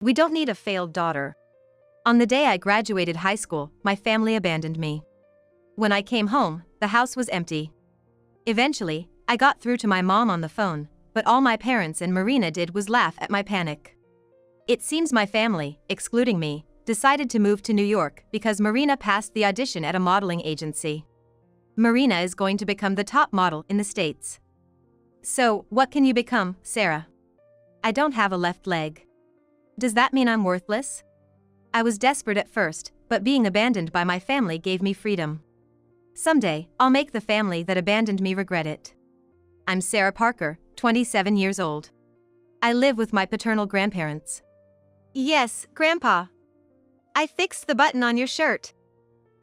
We don't need a failed daughter. On the day I graduated high school, my family abandoned me. When I came home, the house was empty. Eventually, I got through to my mom on the phone, but all my parents and Marina did was laugh at my panic. It seems my family, excluding me, decided to move to New York because Marina passed the audition at a modeling agency. Marina is going to become the top model in the States. So, what can you become, Sarah? I don't have a left leg. Does that mean I'm worthless? I was desperate at first, but being abandoned by my family gave me freedom. Someday, I'll make the family that abandoned me regret it. I'm Sarah Parker, 27 years old. I live with my paternal grandparents. Yes, Grandpa. I fixed the button on your shirt.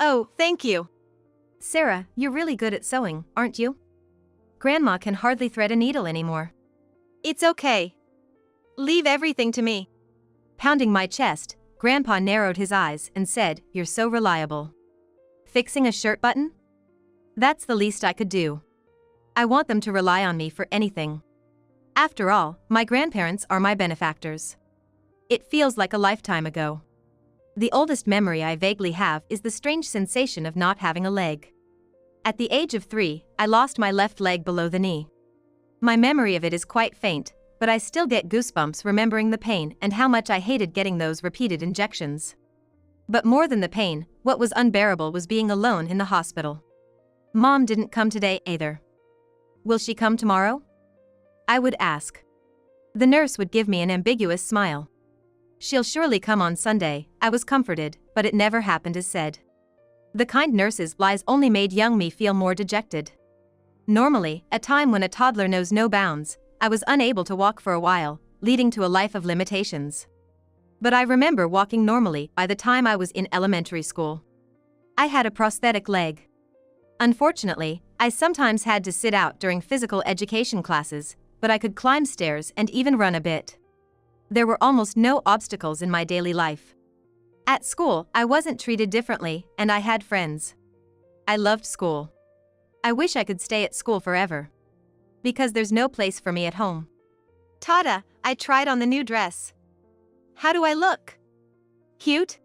Oh, thank you. Sarah, you're really good at sewing, aren't you? Grandma can hardly thread a needle anymore. It's okay. Leave everything to me. Pounding my chest, Grandpa narrowed his eyes and said, "You're so reliable." Fixing a shirt button? That's the least I could do. I want them to rely on me for anything. After all, my grandparents are my benefactors. It feels like a lifetime ago. The oldest memory I vaguely have is the strange sensation of not having a leg. At the age of 3, I lost my left leg below the knee. My memory of it is quite faint, but I still get goosebumps remembering the pain and how much I hated getting those repeated injections. But more than the pain, what was unbearable was being alone in the hospital. Mom didn't come today either. Will she come tomorrow? I would ask. The nurse would give me an ambiguous smile. She'll surely come on Sunday, I was comforted, but it never happened as said. The kind nurse's lies only made young me feel more dejected. Normally, a time when a toddler knows no bounds, I was unable to walk for a while, leading to a life of limitations. But I remember walking normally by the time I was in elementary school. I had a prosthetic leg. Unfortunately, I sometimes had to sit out during physical education classes, but I could climb stairs and even run a bit. There were almost no obstacles in my daily life. At school, I wasn't treated differently, and I had friends. I loved school. I wish I could stay at school forever. Because there's no place for me at home. Tata, I tried on the new dress. How do I look? Cute?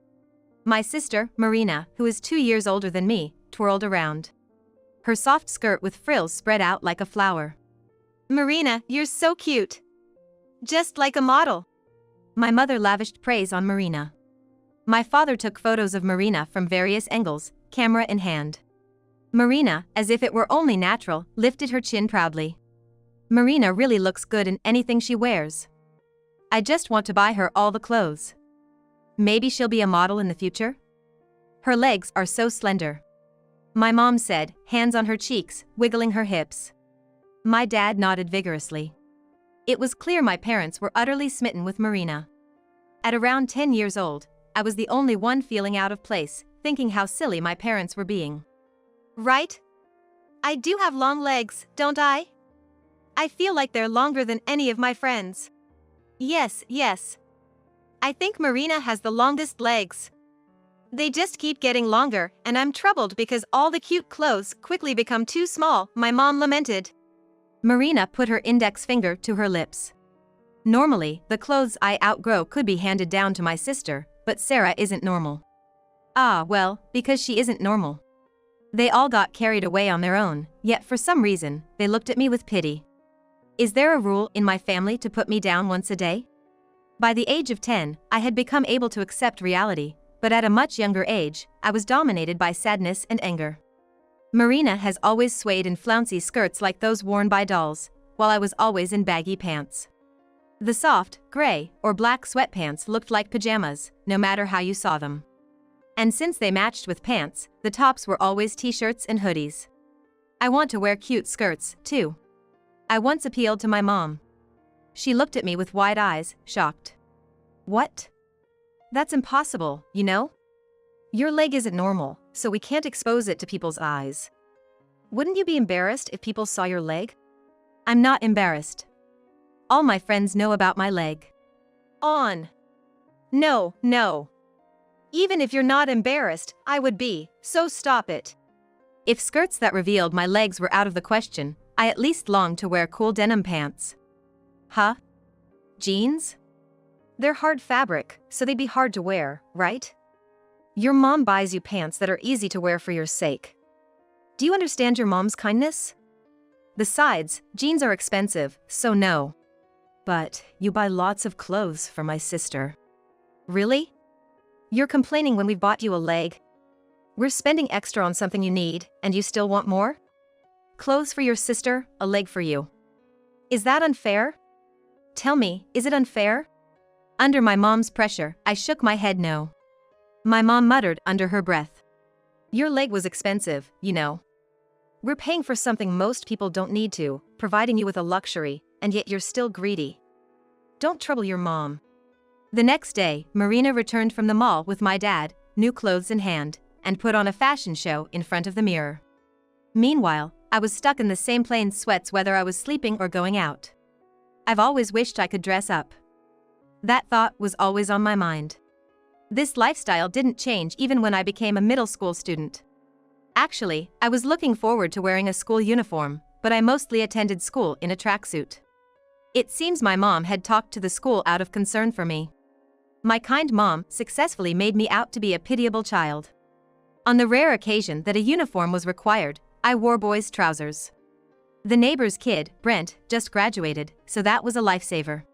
My sister, Marina, who is 2 years older than me, twirled around. Her soft skirt with frills spread out like a flower. Marina, you're so cute. Just like a model. My mother lavished praise on Marina. My father took photos of Marina from various angles, camera in hand. Marina, as if it were only natural, lifted her chin proudly. Marina really looks good in anything she wears. I just want to buy her all the clothes. Maybe she'll be a model in the future? Her legs are so slender. My mom said, hands on her cheeks, wiggling her hips. My dad nodded vigorously. It was clear my parents were utterly smitten with Marina. At around 10 years old, I was the only one feeling out of place, thinking how silly my parents were being. Right? I do have long legs, don't I? I feel like they're longer than any of my friends. Yes, yes. I think Marina has the longest legs. They just keep getting longer, and I'm troubled because all the cute clothes quickly become too small, my mom lamented. Marina put her index finger to her lips. Normally, the clothes I outgrow could be handed down to my sister, but Sarah isn't normal. Ah, well, because she isn't normal. They all got carried away on their own, yet for some reason, they looked at me with pity. Is there a rule in my family to put me down once a day? By the age of 10, I had become able to accept reality, but at a much younger age, I was dominated by sadness and anger. Marina has always swayed in flouncy skirts like those worn by dolls, while I was always in baggy pants. The soft, gray, or black sweatpants looked like pajamas, no matter how you saw them. And since they matched with pants, the tops were always t-shirts and hoodies. I want to wear cute skirts, too. I once appealed to my mom. She looked at me with wide eyes, shocked. What? That's impossible, you know? Your leg isn't normal, so we can't expose it to people's eyes. Wouldn't you be embarrassed if people saw your leg? I'm not embarrassed. All my friends know about my leg. On. No, no. Even if you're not embarrassed, I would be, so stop it. If skirts that revealed my legs were out of the question, I at least longed to wear cool denim pants. Huh? Jeans? They're hard fabric, so they'd be hard to wear, right? Your mom buys you pants that are easy to wear for your sake. Do you understand your mom's kindness? Besides, jeans are expensive, so no. But you buy lots of clothes for my sister. Really? You're complaining when we've bought you a leg? We're spending extra on something you need, and you still want more? Clothes for your sister, a leg for you. Is that unfair? Tell me, is it unfair? Under my mom's pressure, I shook my head no. My mom muttered under her breath. Your leg was expensive, you know. We're paying for something most people don't need to, providing you with a luxury, and yet you're still greedy. Don't trouble your mom. The next day, Marina returned from the mall with my dad, new clothes in hand, and put on a fashion show in front of the mirror. Meanwhile, I was stuck in the same plain sweats whether I was sleeping or going out. I've always wished I could dress up. That thought was always on my mind. This lifestyle didn't change even when I became a middle school student. Actually, I was looking forward to wearing a school uniform, but I mostly attended school in a tracksuit. It seems my mom had talked to the school out of concern for me. My kind mom successfully made me out to be a pitiable child. On the rare occasion that a uniform was required, I wore boys' trousers. The neighbor's kid, Brent, just graduated, so that was a lifesaver.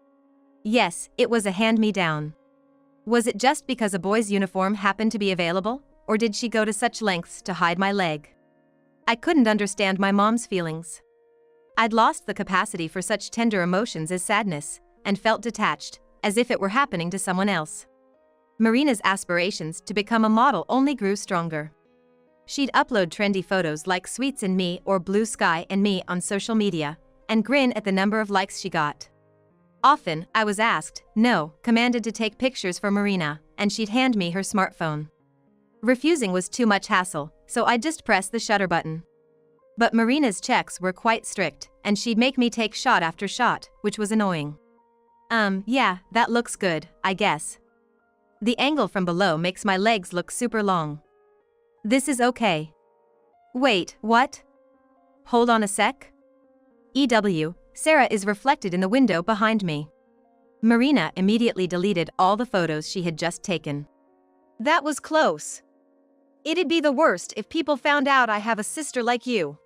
Yes, it was a hand-me-down. Was it just because a boy's uniform happened to be available, or did she go to such lengths to hide my leg? I couldn't understand my mom's feelings. I'd lost the capacity for such tender emotions as sadness, and felt detached, as if it were happening to someone else. Marina's aspirations to become a model only grew stronger. She'd upload trendy photos like Sweets and Me or Blue Sky and Me on social media, and grin at the number of likes she got. Often, I was asked, no, commanded to take pictures for Marina, and she'd hand me her smartphone. Refusing was too much hassle, so I'd just press the shutter button. But Marina's checks were quite strict, and she'd make me take shot after shot, which was annoying. Yeah, that looks good, I guess. The angle from below makes my legs look super long. This is okay. Wait, what? Hold on a sec. Sarah is reflected in the window behind me. Marina immediately deleted all the photos she had just taken. That was close. It'd be the worst if people found out I have a sister like you.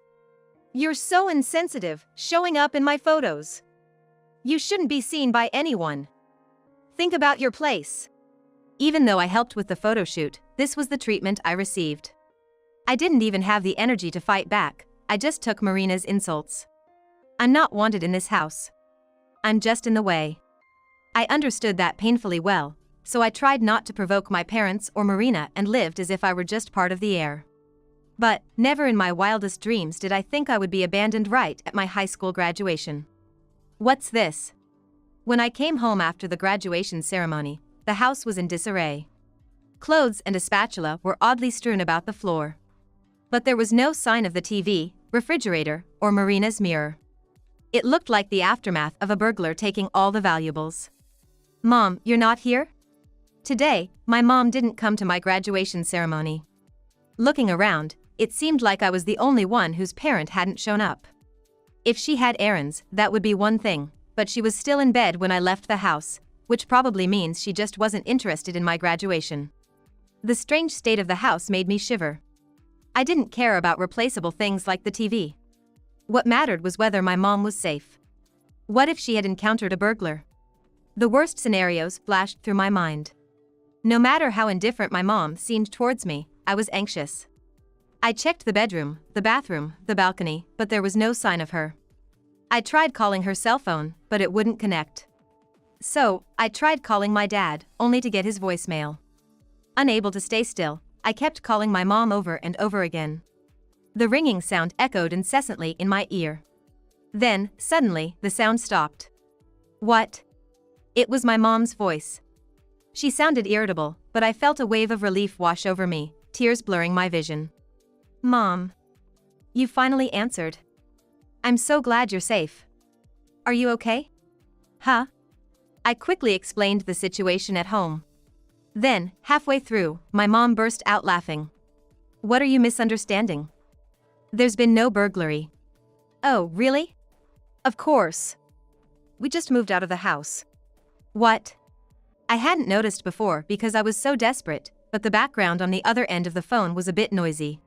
You're so insensitive, showing up in my photos. You shouldn't be seen by anyone. Think about your place. Even though I helped with the photo shoot, this was the treatment I received. I didn't even have the energy to fight back, I just took Marina's insults. I'm not wanted in this house. I'm just in the way. I understood that painfully well, so I tried not to provoke my parents or Marina and lived as if I were just part of the air. But, never in my wildest dreams did I think I would be abandoned right at my high school graduation. What's this? When I came home after the graduation ceremony, the house was in disarray. Clothes and a spatula were oddly strewn about the floor. But there was no sign of the TV, refrigerator, or Marina's mirror. It looked like the aftermath of a burglar taking all the valuables. Mom, you're not here? Today, my mom didn't come to my graduation ceremony. Looking around, it seemed like I was the only one whose parent hadn't shown up. If she had errands, that would be one thing, but she was still in bed when I left the house, which probably means she just wasn't interested in my graduation. The strange state of the house made me shiver. I didn't care about replaceable things like the TV. What mattered was whether my mom was safe. What if she had encountered a burglar? The worst scenarios flashed through my mind. No matter how indifferent my mom seemed towards me, I was anxious. I checked the bedroom, the bathroom, the balcony, but there was no sign of her. I tried calling her cell phone, but it wouldn't connect. So, I tried calling my dad, only to get his voicemail. Unable to stay still, I kept calling my mom over and over again. The ringing sound echoed incessantly in my ear. Then, suddenly, the sound stopped. What? It was my mom's voice. She sounded irritable, but I felt a wave of relief wash over me, tears blurring my vision. Mom. You finally answered. I'm so glad you're safe. Are you okay? Huh? I quickly explained the situation at home. Then, halfway through, my mom burst out laughing. What are you misunderstanding? There's been no burglary. Oh, really? Of course. We just moved out of the house. What? I hadn't noticed before because I was so desperate, but the background on the other end of the phone was a bit noisy.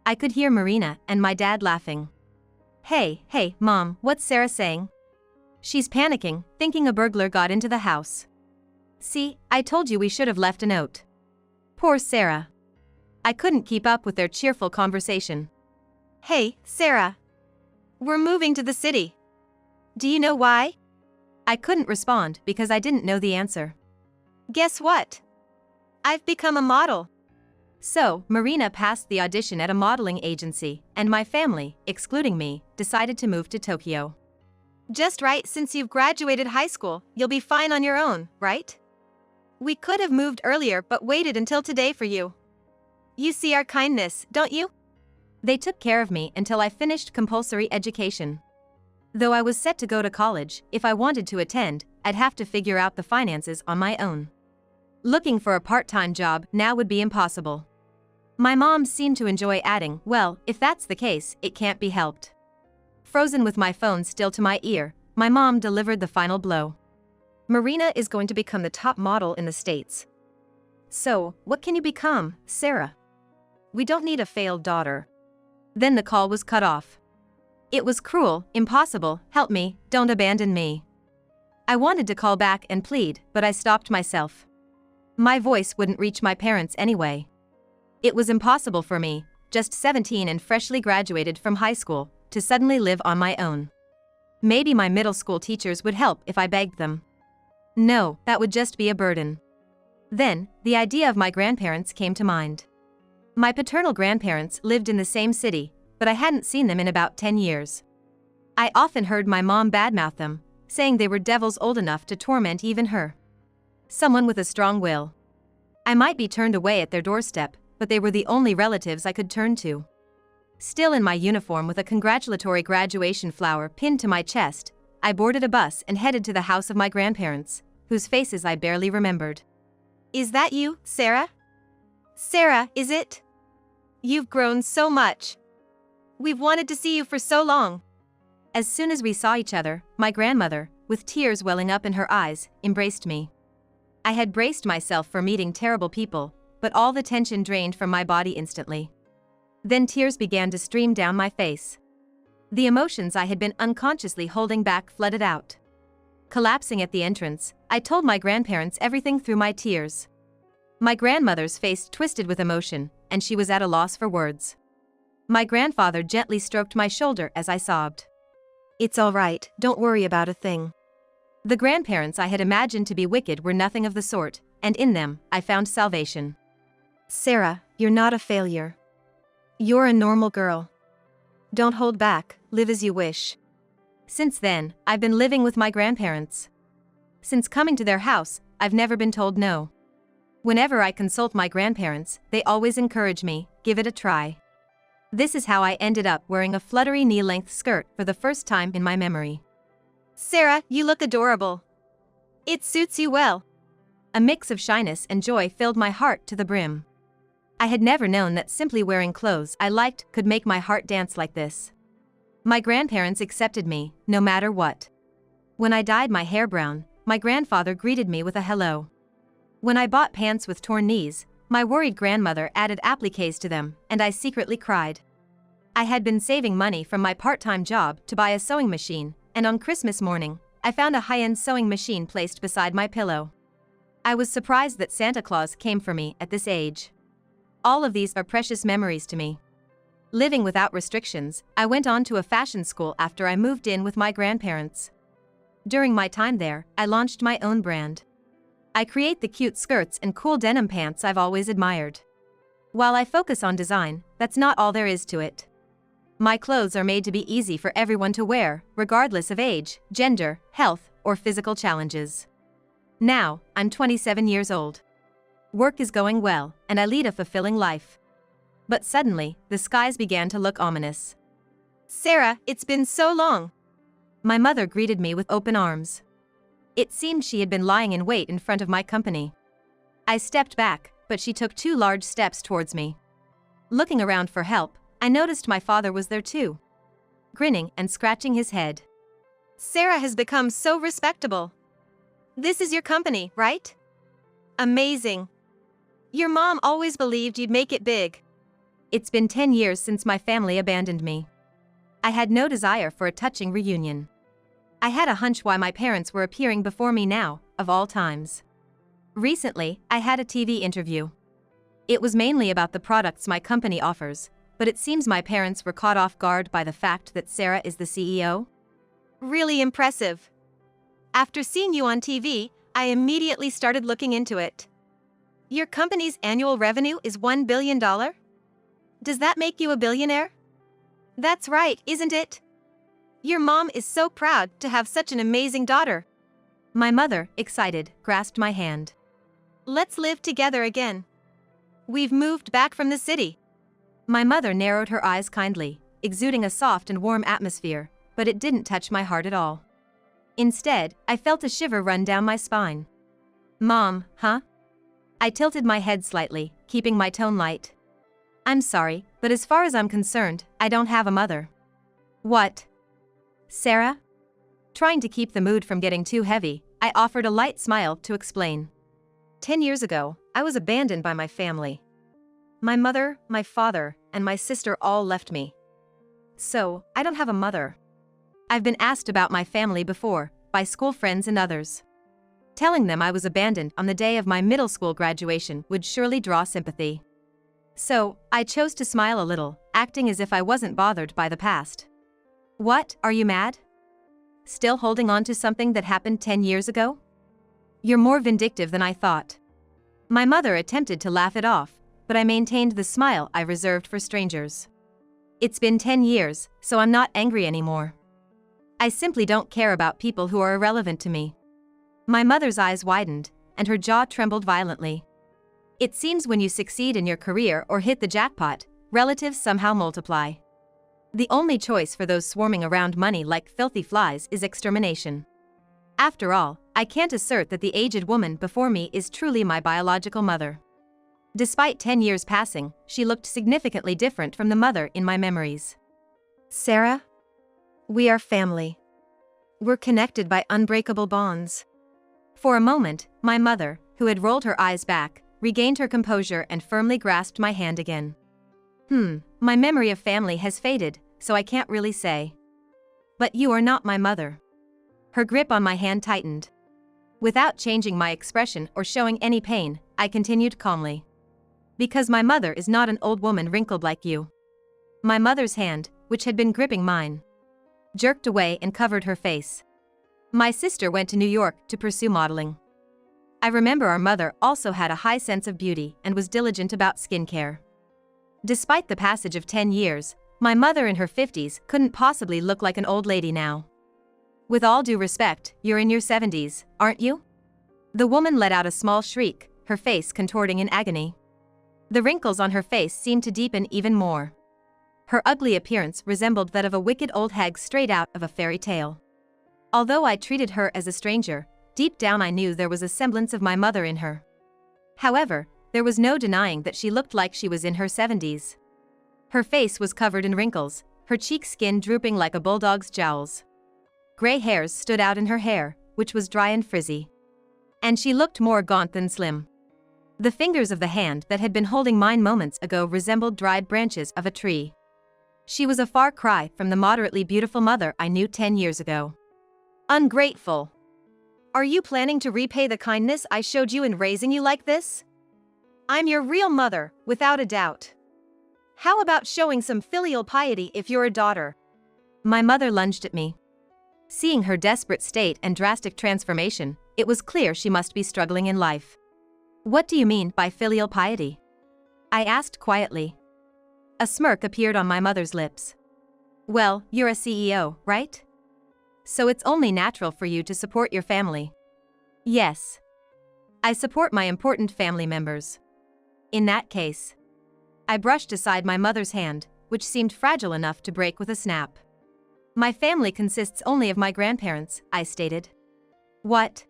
I could hear Marina and my dad laughing. Hey, Mom, what's Sarah saying? She's panicking, thinking a burglar got into the house. See, I told you we should have left a note. Poor Sarah. I couldn't keep up with their cheerful conversation. Hey, Sarah. We're moving to the city. Do you know why? I couldn't respond because I didn't know the answer. Guess what? I've become a model. So, Marina passed the audition at a modeling agency, and my family, excluding me, decided to move to Tokyo. Just right, since you've graduated high school, you'll be fine on your own, right? We could have moved earlier but waited until today for you. You see our kindness, don't you? They took care of me until I finished compulsory education. Though I was set to go to college, if I wanted to attend, I'd have to figure out the finances on my own. Looking for a part-time job now would be impossible. My mom seemed to enjoy adding, well, if that's the case, it can't be helped. Frozen with my phone still to my ear, my mom delivered the final blow. Marina is going to become the top model in the States. So, what can you become, Sarah? We don't need a failed daughter. Then the call was cut off. It was cruel, impossible, help me, don't abandon me. I wanted to call back and plead, but I stopped myself. My voice wouldn't reach my parents anyway. It was impossible for me, just 17 and freshly graduated from high school, to suddenly live on my own. Maybe my middle school teachers would help if I begged them. No, that would just be a burden. Then, the idea of my grandparents came to mind. My paternal grandparents lived in the same city, but I hadn't seen them in about 10 years. I often heard my mom badmouth them, saying they were devils old enough to torment even her. Someone with a strong will. I might be turned away at their doorstep, but they were the only relatives I could turn to. Still in my uniform with a congratulatory graduation flower pinned to my chest, I boarded a bus and headed to the house of my grandparents, whose faces I barely remembered. Is that you, Sarah? Sarah, is it? You've grown so much. We've wanted to see you for so long. As soon as we saw each other, my grandmother, with tears welling up in her eyes, embraced me. I had braced myself for meeting terrible people, but all the tension drained from my body instantly. Then tears began to stream down my face. The emotions I had been unconsciously holding back flooded out. Collapsing at the entrance, I told my grandparents everything through my tears. My grandmother's face twisted with emotion, and she was at a loss for words. My grandfather gently stroked my shoulder as I sobbed. It's all right, don't worry about a thing. The grandparents I had imagined to be wicked were nothing of the sort, and in them, I found salvation. Sarah, you're not a failure. You're a normal girl. Don't hold back, live as you wish. Since then, I've been living with my grandparents. Since coming to their house, I've never been told no. Whenever I consult my grandparents, they always encourage me, give it a try. This is how I ended up wearing a fluttery knee-length skirt for the first time in my memory. Sarah, you look adorable. It suits you well. A mix of shyness and joy filled my heart to the brim. I had never known that simply wearing clothes I liked could make my heart dance like this. My grandparents accepted me, no matter what. When I dyed my hair brown, my grandfather greeted me with a hello. When I bought pants with torn knees, my worried grandmother added appliques to them, and I secretly cried. I had been saving money from my part-time job to buy a sewing machine, and on Christmas morning, I found a high-end sewing machine placed beside my pillow. I was surprised that Santa Claus came for me at this age. All of these are precious memories to me. Living without restrictions, I went on to a fashion school after I moved in with my grandparents. During my time there, I launched my own brand. I create the cute skirts and cool denim pants I've always admired. While I focus on design, that's not all there is to it. My clothes are made to be easy for everyone to wear, regardless of age, gender, health, or physical challenges. Now, I'm 27 years old. Work is going well, and I lead a fulfilling life. But suddenly, the skies began to look ominous. Sarah, it's been so long. My mother greeted me with open arms. It seemed she had been lying in wait in front of my company. I stepped back, but she took 2 large steps towards me. Looking around for help, I noticed my father was there too. Grinning and scratching his head. Sarah has become so respectable. This is your company, right? Amazing. Your mom always believed you'd make it big. It's been 10 years since my family abandoned me. I had no desire for a touching reunion. I had a hunch why my parents were appearing before me now, of all times. Recently, I had a TV interview. It was mainly about the products my company offers, but it seems my parents were caught off guard by the fact that Sarah is the CEO. Really impressive. After seeing you on TV, I immediately started looking into it. Your company's annual revenue is $1 billion? Does that make you a billionaire? That's right, isn't it? Your mom is so proud to have such an amazing daughter. My mother, excited, grasped my hand. Let's live together again. We've moved back from the city. My mother narrowed her eyes kindly, exuding a soft and warm atmosphere, but it didn't touch my heart at all. Instead, I felt a shiver run down my spine. Mom, huh? I tilted my head slightly, keeping my tone light. I'm sorry, but as far as I'm concerned, I don't have a mother. What? Sarah? Trying to keep the mood from getting too heavy, I offered a light smile to explain. 10 years ago, I was abandoned by my family. My mother, my father, and my sister all left me. So, I don't have a mother. I've been asked about my family before, by school friends and others. Telling them I was abandoned on the day of my middle school graduation would surely draw sympathy. So, I chose to smile a little, acting as if I wasn't bothered by the past. What, are you mad? Still holding on to something that happened 10 years ago? You're more vindictive than I thought. My mother attempted to laugh it off, but I maintained the smile I reserved for strangers. It's been 10 years, so I'm not angry anymore. I simply don't care about people who are irrelevant to me. My mother's eyes widened, and her jaw trembled violently. It seems when you succeed in your career or hit the jackpot, relatives somehow multiply. The only choice for those swarming around money like filthy flies is extermination. After all, I can't assert that the aged woman before me is truly my biological mother. Despite 10 years passing, she looked significantly different from the mother in my memories. Sarah? We are family. We're connected by unbreakable bonds. For a moment, my mother, who had rolled her eyes back, regained her composure and firmly grasped my hand again. My memory of family has faded, so I can't really say. But you are not my mother. Her grip on my hand tightened. Without changing my expression or showing any pain, I continued calmly. Because my mother is not an old woman wrinkled like you. My mother's hand, which had been gripping mine, jerked away and covered her face. My sister went to New York to pursue modeling. I remember our mother also had a high sense of beauty and was diligent about skincare. Despite the passage of 10 years, my mother in her 50s couldn't possibly look like an old lady now. With all due respect, you're in your 70s, aren't you? The woman let out a small shriek, her face contorting in agony. The wrinkles on her face seemed to deepen even more. Her ugly appearance resembled that of a wicked old hag straight out of a fairy tale. Although I treated her as a stranger, deep down I knew there was a semblance of my mother in her. However, there was no denying that she looked like she was in her 70s. Her face was covered in wrinkles, her cheek skin drooping like a bulldog's jowls. Gray hairs stood out in her hair, which was dry and frizzy. And she looked more gaunt than slim. The fingers of the hand that had been holding mine moments ago resembled dried branches of a tree. She was a far cry from the moderately beautiful mother I knew 10 years ago. Ungrateful. Are you planning to repay the kindness I showed you in raising you like this? I'm your real mother, without a doubt. How about showing some filial piety if you're a daughter? My mother lunged at me. Seeing her desperate state and drastic transformation, it was clear she must be struggling in life. What do you mean by filial piety? I asked quietly. A smirk appeared on my mother's lips. Well, you're a CEO, right? So it's only natural for you to support your family. Yes. I support my important family members. In that case. I brushed aside my mother's hand, which seemed fragile enough to break with a snap. My family consists only of my grandparents, I stated. What?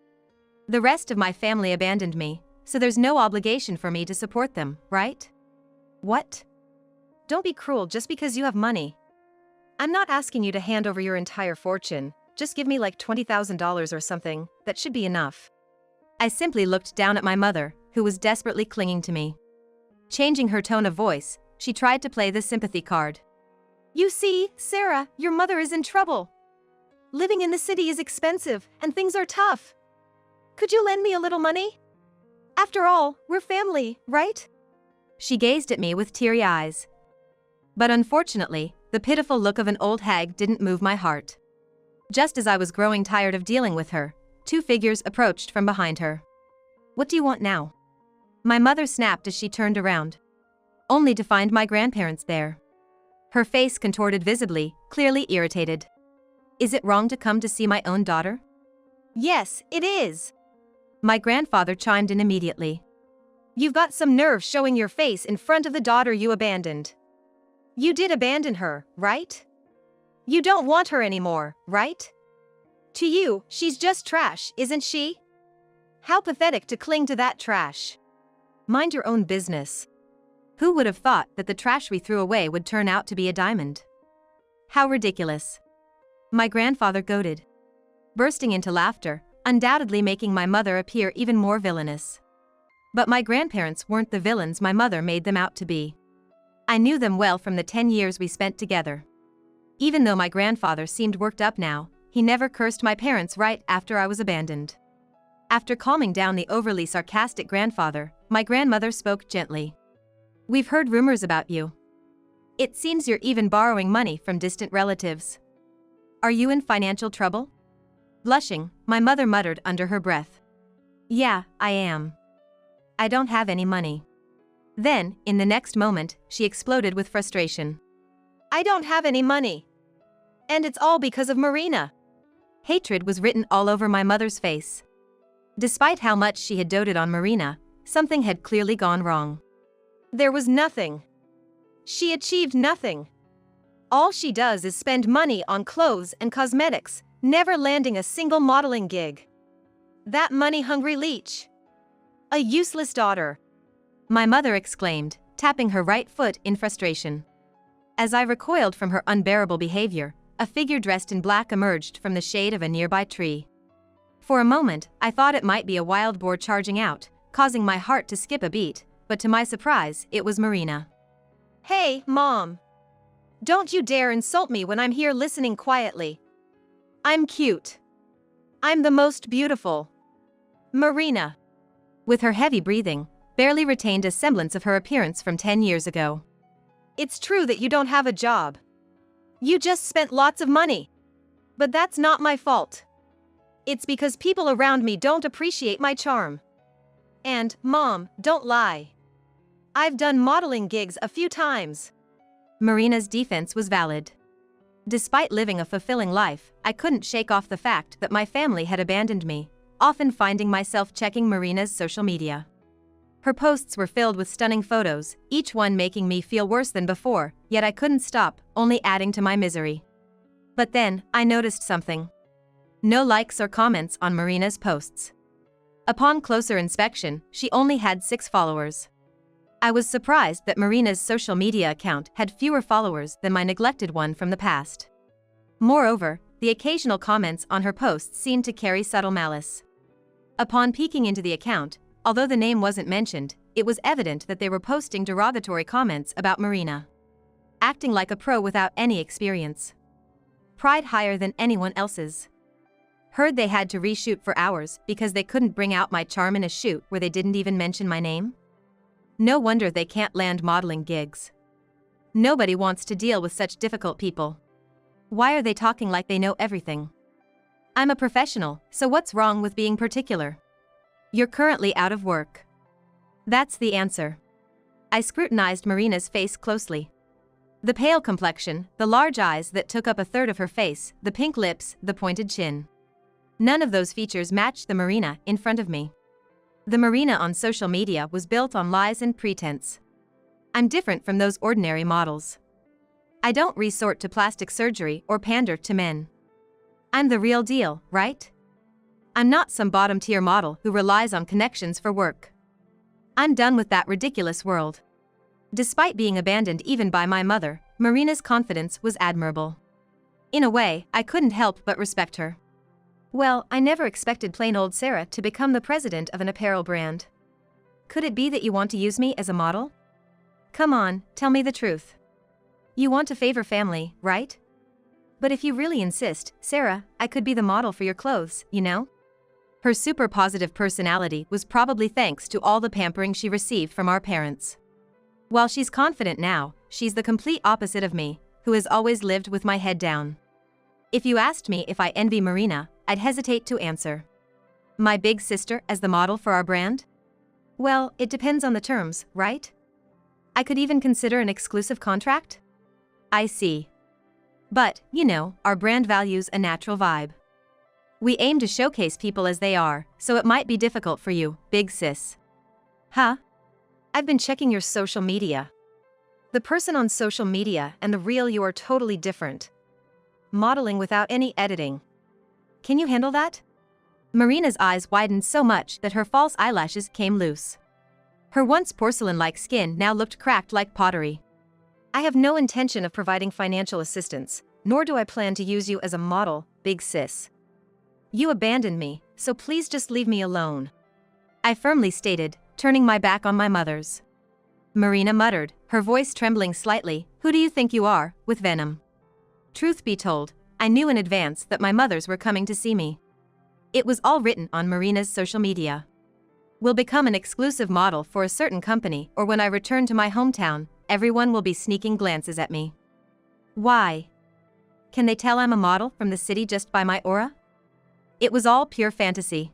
The rest of my family abandoned me, so there's no obligation for me to support them, right? What? Don't be cruel just because you have money. I'm not asking you to hand over your entire fortune, just give me like $20,000 or something, that should be enough. I simply looked down at my mother, who was desperately clinging to me. Changing her tone of voice, she tried to play the sympathy card. You see, Sarah, your mother is in trouble. Living in the city is expensive, and things are tough. Could you lend me a little money? After all, we're family, right? She gazed at me with teary eyes. But unfortunately, the pitiful look of an old hag didn't move my heart. Just as I was growing tired of dealing with her, two figures approached from behind her. What do you want now? My mother snapped as she turned around, only to find my grandparents there. Her face contorted visibly, clearly irritated. Is it wrong to come to see my own daughter? Yes, it is. My grandfather chimed in immediately. You've got some nerve showing your face in front of the daughter you abandoned. You did abandon her, right? You don't want her anymore, right? To you, she's just trash, isn't she? How pathetic to cling to that trash. Mind your own business. Who would have thought that the trash we threw away would turn out to be a diamond? How ridiculous. My grandfather goaded, bursting into laughter, undoubtedly making my mother appear even more villainous. But my grandparents weren't the villains my mother made them out to be. I knew them well from the 10 years we spent together. Even though my grandfather seemed worked up now, he never cursed my parents right after I was abandoned. After calming down the overly sarcastic grandfather, my grandmother spoke gently. We've heard rumors about you. It seems you're even borrowing money from distant relatives. Are you in financial trouble? Blushing, my mother muttered under her breath. Yeah, I am. I don't have any money. Then, in the next moment, she exploded with frustration. I don't have any money. And it's all because of Marina. Hatred was written all over my mother's face. Despite how much she had doted on Marina, something had clearly gone wrong. There was nothing. She achieved nothing. All she does is spend money on clothes and cosmetics, never landing a single modeling gig. That money-hungry leech. A useless daughter. My mother exclaimed, tapping her right foot in frustration. As I recoiled from her unbearable behavior, a figure dressed in black emerged from the shade of a nearby tree. For a moment, I thought it might be a wild boar charging out, causing my heart to skip a beat, but to my surprise, it was Marina. Hey, Mom. Don't you dare insult me when I'm here listening quietly. I'm cute. I'm the most beautiful. Marina. With her heavy breathing, barely retained a semblance of her appearance from 10 years ago. It's true that you don't have a job. You just spent lots of money. But that's not my fault. It's because people around me don't appreciate my charm. And, Mom, don't lie. I've done modeling gigs a few times. Marina's defense was valid. Despite living a fulfilling life, I couldn't shake off the fact that my family had abandoned me, often finding myself checking Marina's social media. Her posts were filled with stunning photos, each one making me feel worse than before, yet I couldn't stop, only adding to my misery. But then, I noticed something. No likes or comments on Marina's posts. Upon closer inspection, she only had 6 followers. I was surprised that Marina's social media account had fewer followers than my neglected one from the past. Moreover, the occasional comments on her posts seemed to carry subtle malice. Upon peeking into the account, although the name wasn't mentioned, it was evident that they were posting derogatory comments about Marina. Acting like a pro without any experience. Pride higher than anyone else's. Heard they had to reshoot for hours because they couldn't bring out my charm in a shoot where they didn't even mention my name? No wonder they can't land modeling gigs. Nobody wants to deal with such difficult people. Why are they talking like they know everything? I'm a professional, so what's wrong with being particular? You're currently out of work. That's the answer. I scrutinized Marina's face closely. The pale complexion, the large eyes that took up a third of her face, the pink lips, the pointed chin. None of those features matched the Marina in front of me. The Marina on social media was built on lies and pretense. I'm different from those ordinary models. I don't resort to plastic surgery or pander to men. I'm the real deal, right? I'm not some bottom-tier model who relies on connections for work. I'm done with that ridiculous world. Despite being abandoned even by my mother, Marina's confidence was admirable. In a way, I couldn't help but respect her. Well, I never expected plain old Sarah to become the president of an apparel brand. Could it be that you want to use me as a model? Come on, tell me the truth. You want to favor family, right? But if you really insist, Sarah, I could be the model for your clothes, you know? Her super positive personality was probably thanks to all the pampering she received from our parents. While she's confident now, she's the complete opposite of me, who has always lived with my head down. If you asked me if I envy Marina, I'd hesitate to answer. My big sister as the model for our brand? Well, it depends on the terms, right? I could even consider an exclusive contract? I see. But, you know, our brand values a natural vibe. We aim to showcase people as they are, so it might be difficult for you, big sis. Huh? I've been checking your social media. The person on social media and the real you are totally different. Modeling without any editing. Can you handle that? Marina's eyes widened so much that her false eyelashes came loose. Her once porcelain-like skin now looked cracked like pottery. I have no intention of providing financial assistance, nor do I plan to use you as a model, big sis. You abandoned me, so please just leave me alone. I firmly stated, turning my back on my mother's. Marina muttered, her voice trembling slightly, "Who do you think you are, with venom?" Truth be told, I knew in advance that my mothers were coming to see me. It was all written on Marina's social media. Will become an exclusive model for a certain company, or when I return to my hometown, everyone will be sneaking glances at me. Why? Can they tell I'm a model from the city just by my aura? It was all pure fantasy.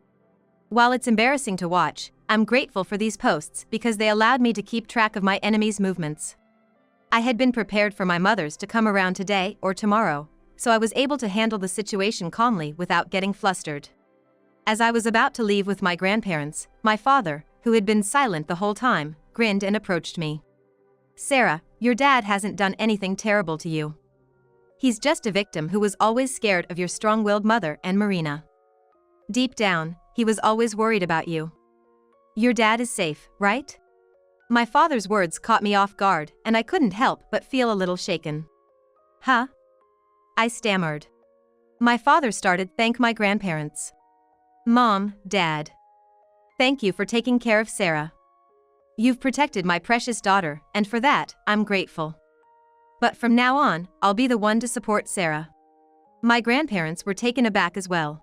While it's embarrassing to watch, I'm grateful for these posts because they allowed me to keep track of my enemies' movements. I had been prepared for my mothers to come around today or tomorrow, so I was able to handle the situation calmly without getting flustered. As I was about to leave with my grandparents, my father, who had been silent the whole time, grinned and approached me. Sarah, your dad hasn't done anything terrible to you. He's just a victim who was always scared of your strong-willed mother and Marina. Deep down, he was always worried about you. Your dad is safe, right? My father's words caught me off guard, and I couldn't help but feel a little shaken. Huh? I stammered. My father started thank my grandparents. Mom, Dad. Thank you for taking care of Sarah. You've protected my precious daughter, and for that, I'm grateful. But from now on, I'll be the one to support Sarah. My grandparents were taken aback as well.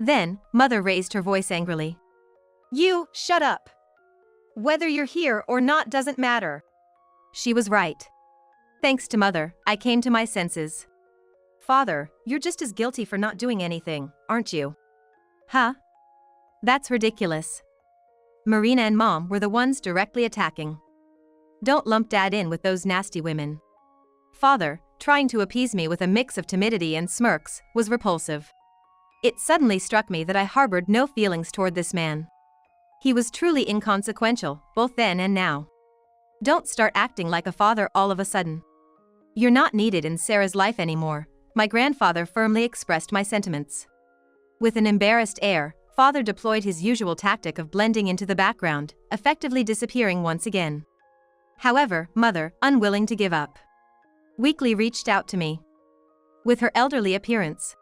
Then, Mother raised her voice angrily. You, shut up. Whether you're here or not doesn't matter. She was right. Thanks to Mother, I came to my senses. Father, you're just as guilty for not doing anything, aren't you? Huh? That's ridiculous. Marina and Mom were the ones directly attacking. Don't lump Dad in with those nasty women. Father, trying to appease me with a mix of timidity and smirks, was repulsive. It suddenly struck me that I harbored no feelings toward this man. He was truly inconsequential, both then and now. Don't start acting like a father all of a sudden. You're not needed in Sarah's life anymore, my grandfather firmly expressed my sentiments. With an embarrassed air, Father deployed his usual tactic of blending into the background, effectively disappearing once again. However, Mother, unwilling to give up, weakly reached out to me. With her elderly appearance,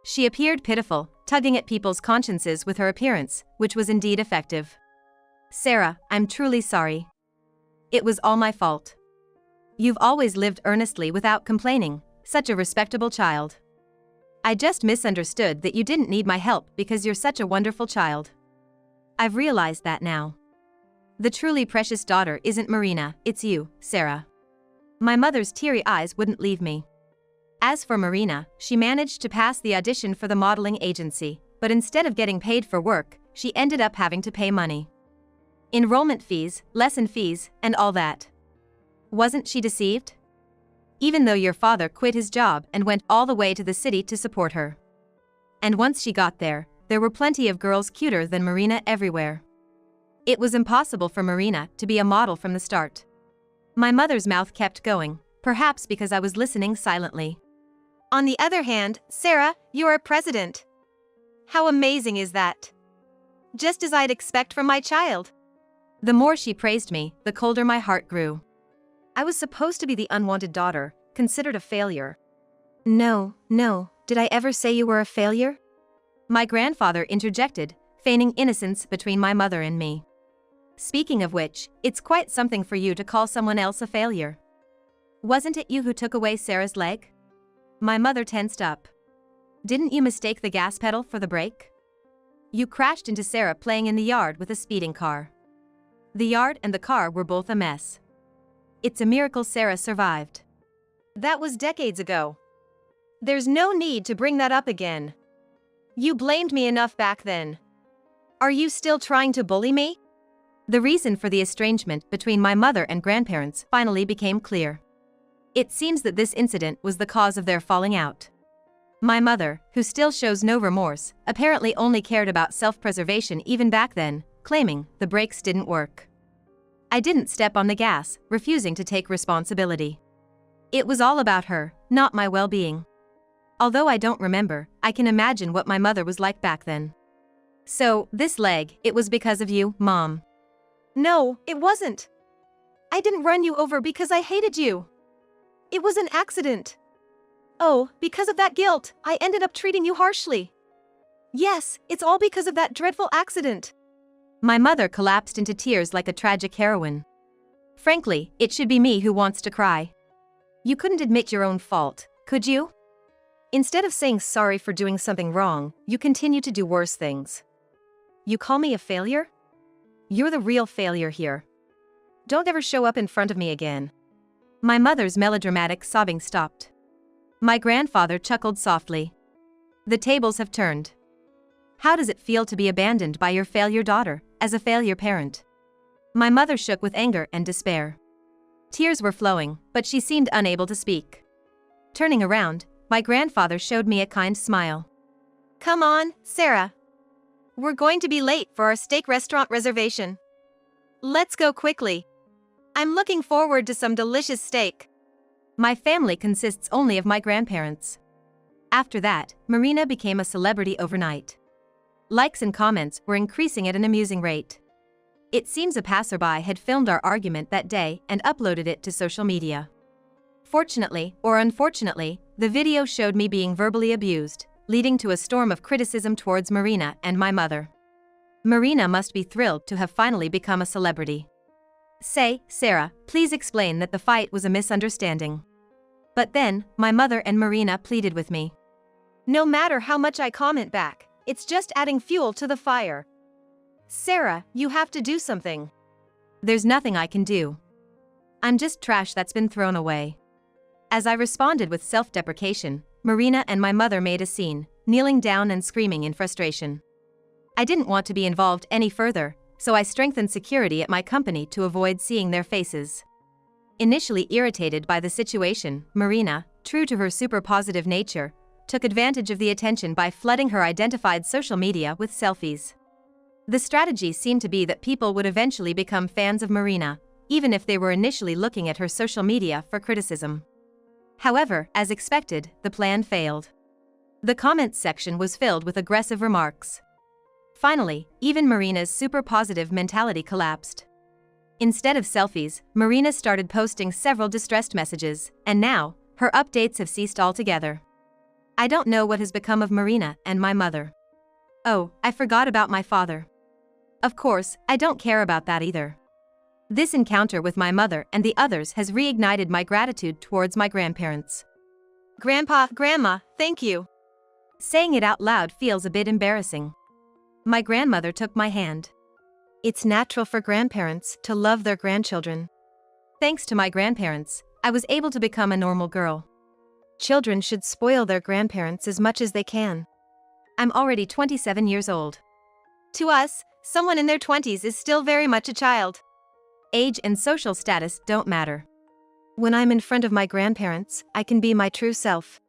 she appeared pitiful, tugging at people's consciences with her appearance, which was indeed effective. Sarah, I'm truly sorry. It was all my fault. You've always lived earnestly without complaining, such a respectable child. I just misunderstood that you didn't need my help because you're such a wonderful child. I've realized that now. The truly precious daughter isn't Marina, it's you, Sarah. My mother's teary eyes wouldn't leave me. As for Marina, she managed to pass the audition for the modeling agency, but instead of getting paid for work, she ended up having to pay money. Enrollment fees, lesson fees, and all that. Wasn't she deceived? Even though your father quit his job and went all the way to the city to support her. And once she got there were plenty of girls cuter than Marina everywhere. It was impossible for Marina to be a model from the start. My mother's mouth kept going, perhaps because I was listening silently. On the other hand, Sarah, you're a president. How amazing is that? Just as I'd expect from my child. The more she praised me, the colder my heart grew. I was supposed to be the unwanted daughter, considered a failure. No, did I ever say you were a failure? My grandfather interjected, feigning innocence between my mother and me. Speaking of which, it's quite something for you to call someone else a failure. Wasn't it you who took away Sarah's leg? My mother tensed up. Didn't you mistake the gas pedal for the brake? You crashed into Sarah playing in the yard with a speeding car. The yard and the car were both a mess. It's a miracle Sarah survived. That was decades ago. There's no need to bring that up again. You blamed me enough back then. Are you still trying to bully me? The reason for the estrangement between my mother and grandparents finally became clear. It seems that this incident was the cause of their falling out. My mother, who still shows no remorse, apparently only cared about self-preservation even back then, claiming the brakes didn't work. I didn't step on the gas, refusing to take responsibility. It was all about her, not my well-being. Although I don't remember, I can imagine what my mother was like back then. So, this leg, it was because of you, Mom. No, it wasn't. I didn't run you over because I hated you. It was an accident. Oh, because of that guilt, I ended up treating you harshly. Yes, it's all because of that dreadful accident. My mother collapsed into tears like a tragic heroine. Frankly, it should be me who wants to cry. You couldn't admit your own fault, could you? Instead of saying sorry for doing something wrong, you continue to do worse things. You call me a failure? You're the real failure here. Don't ever show up in front of me again. My mother's melodramatic sobbing stopped. My grandfather chuckled softly. The tables have turned. How does it feel to be abandoned by your failure daughter, as a failure parent? My mother shook with anger and despair. Tears were flowing, but she seemed unable to speak. Turning around, my grandfather showed me a kind smile. Come on, Sarah. We're going to be late for our steak restaurant reservation. Let's go quickly. I'm looking forward to some delicious steak. My family consists only of my grandparents. After that, Marina became a celebrity overnight. Likes and comments were increasing at an amusing rate. It seems a passerby had filmed our argument that day and uploaded it to social media. Fortunately, or unfortunately, the video showed me being verbally abused, leading to a storm of criticism towards Marina and my mother. Marina must be thrilled to have finally become a celebrity. Say, Sarah, please explain that the fight was a misunderstanding. But then, my mother and Marina pleaded with me. No matter how much I comment back, it's just adding fuel to the fire. Sarah, you have to do something. There's nothing I can do. I'm just trash that's been thrown away. As I responded with self-deprecation, Marina and my mother made a scene, kneeling down and screaming in frustration. I didn't want to be involved any further, so I strengthened security at my company to avoid seeing their faces. Initially irritated by the situation, Marina, true to her super positive nature, took advantage of the attention by flooding her identified social media with selfies. The strategy seemed to be that people would eventually become fans of Marina, even if they were initially looking at her social media for criticism. However, as expected, the plan failed. The comments section was filled with aggressive remarks. Finally, even Marina's super positive mentality collapsed. Instead of selfies, Marina started posting several distressed messages, and now, her updates have ceased altogether. I don't know what has become of Marina and my mother. Oh, I forgot about my father. Of course, I don't care about that either. This encounter with my mother and the others has reignited my gratitude towards my grandparents. Grandpa, Grandma, thank you. Saying it out loud feels a bit embarrassing. My grandmother took my hand. It's natural for grandparents to love their grandchildren. Thanks to my grandparents, I was able to become a normal girl. Children should spoil their grandparents as much as they can. I'm already 27 years old. To us, someone in their 20s is still very much a child. Age and social status don't matter. When I'm in front of my grandparents, I can be my true self.